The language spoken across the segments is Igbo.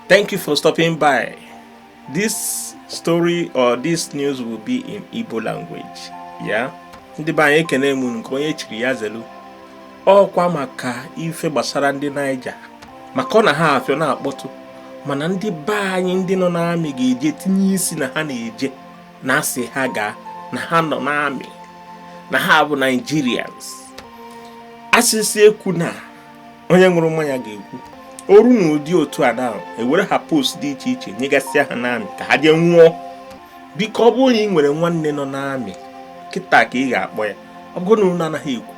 Thank you for stopping by. This story or this news will be in IGBO language. Yeah? Ndị be anyị ekene m nke onye chiri ya zelu. Ọkwa maka ife gbasara ndị Niger. Maka ọ na ha afọ na-akpọtụ. Mana ndị be anyị ndị nọ n'amị ga-eje tinye isi na ha na-eje na asị ha ga na ha nọ n'amị na ha bụ Nigerians. Asịsị ekwu na onye ṅụrụ mmanya ga-ekwu. Oru n'ụdị otu a na ewere ha post dị iche iche nyegasịa ha n'amị ka ha jee nwụọ. Biko ọ bụrụ na ị nwere nwanne nọ n'amị kịta ka ị ga-akpọ ya. Ọ bụrụ na unu anaghị ekwu,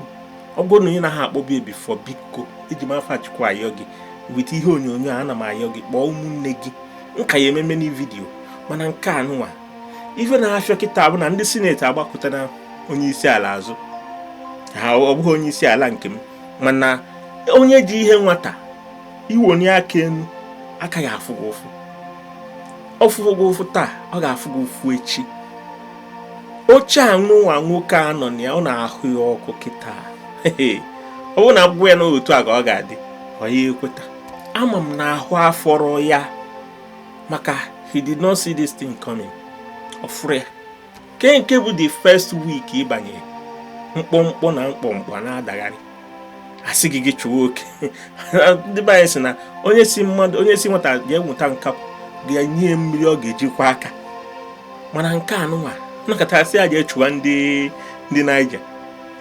ọ bụrụ na ị naghị akpọ bebi for biko eji m afa Chukwu ayọ gị wit ihe onyonyo ana m ayọ gị kpọọ ụmụnne gị nka ya ememe n'i vidiyo. Mana nke anụnwa ife na-afịọ kịta bụ na ndị sineti agbakọtara onye isi ala azụ. Ha ọ bụghị onye isi ala nke m, mana onye ji ihe nwata iwonye aka enu aka ya afụ gị ụfụ. Ọ fụgo gị ụfụ taa, ọ ga-afụ gị ụfụ echi. Oche anụnwa nwoke a nọ na ya ọ na-ahụ ya ọkụ kịta. Ọ bụ na abụọ ya n'otu a ka ọ ga-adị, ọ ya ekweta. Ama m na ahụ afọrọ ya maka he did not see this thing coming. Ọ fụrụ ya nke bụ the first week ịbanye mkpọmkpọ na mkpọmkpọ na-adagharị. Asị gị chụwa oke. Ndị be anyị sị na onye si nwata ga-enweta nkapụ ga-enye mmiri ọ ga-ejikwa aka. Mana nke anụnwa nakọtasị a ga-echụwa ndị Niger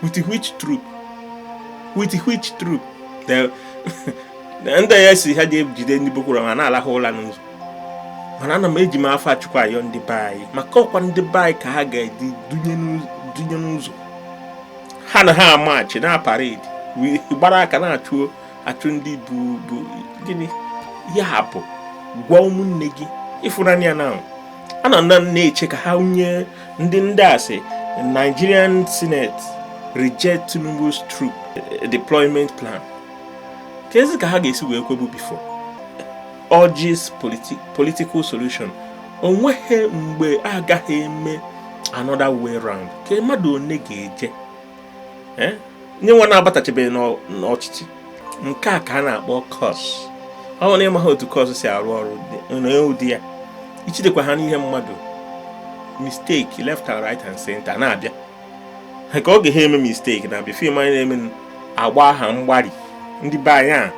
with which troop ndị ya si ha ga-ejide ndị Boko Haram na-alahụ ụla n'ụzọ. Mana ana m eji m afọ Chukwu ayọ ndị be anyị maka ọkwa ndị be anyị ka ha ga-edi dunye n'ụzọ. Ha na ha amachi na parade gbara aka na-achụ ndị bụ gịnị ya bụ gwa ụmụnne gị ịfụnanya ya na ana na-eche ka ha nye ndị asị Nigerian Senate reject Tinubu's troop deployment plan. Kezi ka ha ga-esi wee kwebu before urges political solution. Onweghị mgbe agaghị eme another way round. Ka mmadụ one ga-eje nye nwa na-abatachabeghị n'ọchịchị. Nke a ka a na-akpọ cause. Ọ na ịma ha otu cause si arụ ọrụ n'ụdị ya. Ichidekwa ha n'ihe mmadụ mistake left and right and center na-abịa. Ka ọ ga-eme mistake na-abịa fim anyị na-eme agba aha mgbari ndị be anyị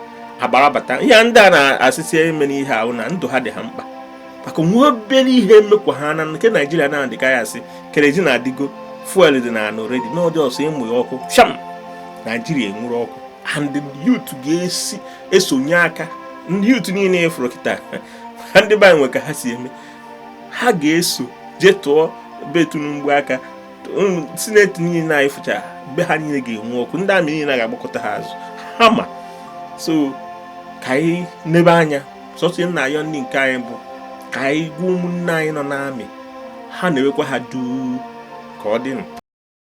agbarabata ihe ndị a na-asịsị eme n'ihe ahụ na ndụ ha dị ha mkpa. Maka nwa obere ihe emekwa ha na nke Naijiria na-adị ka ya asị kerezi na-adịgo fuel dị na anọ redi n'ọdị ọsọ ịmụ ya ọkụ sham Naijiria enwuru ọkụ and the youth ga-esi esonye aka. Ndị youth niile efuru kịta ha ndị be anyị nwe ka ha si eme ha ga-eso jee tụọ be Tinubu aka. Sineti niile na-efucha be ha niile ga-enwe ọkụ. Ndị amị niile ga-agbakọta ha azụ ha ma. So ka anyị nebe anya sọsọ nna ayọ ndị nke anyị bụ ka anyị gwa ụmụnne anyị nọ n'amị ha na-ewekwa ha duu ka ọ dị.